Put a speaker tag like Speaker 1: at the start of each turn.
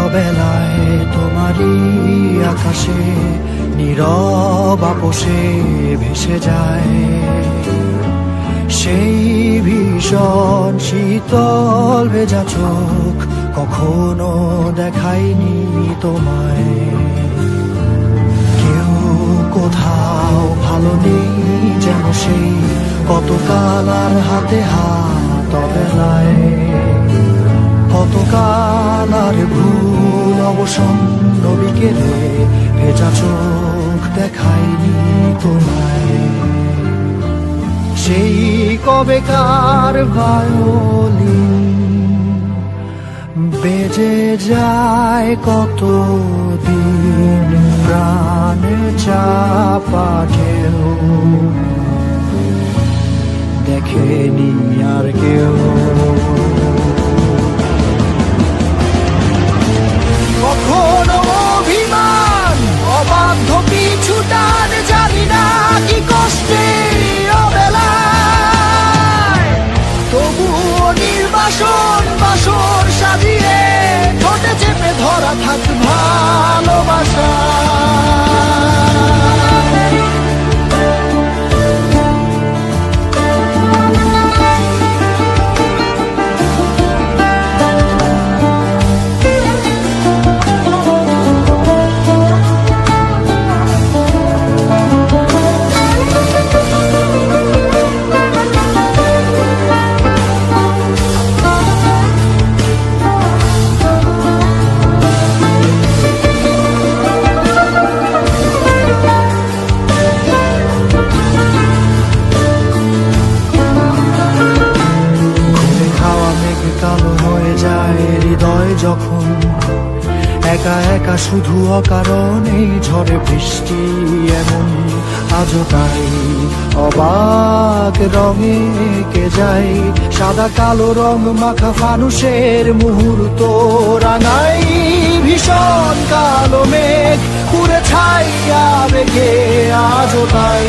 Speaker 1: অবেলায় তোমারই আকাশে নীরব আপোষে ভেসে যায় সেই ভীষণ শীতল ভেজা চোখ, কখনো দেখায়নি তোমায়। কেউ কোথাও ভালো নেই যেন সেই কতকাল আর হাতে হাত অবেলায়, কতকাল আর ভুল অবসন্ন বিকেলে ভেজা চোখ দেখায়নি তোমায়। সেই কবেকার ভায়োলিন বেজে যায় কতদিন, প্রাণে চাপা ঢেউ দেখেনি আর কেউ। কখনো অভিমান অবাধ্য পিছু টান, জানি না কি কষ্টে অবেলায়, তবুও নির্বাসন বাসর সাজিয়ে ঠোঁটে চেপে ধরা থাক ভালোবাসা। কালো হয়ে যায় হৃদয় যখন, একা একা শুধু অকারণে ঝড়ে বৃষ্টি এমন, আজও তাই অবাক রঙে কে যায় সাদা কালো রং মাখা ফানুষের মুহূর্ত রাঙাই। ভীষণ কালো মেঘ পুরে ছাইয়া বেগে আজও তাই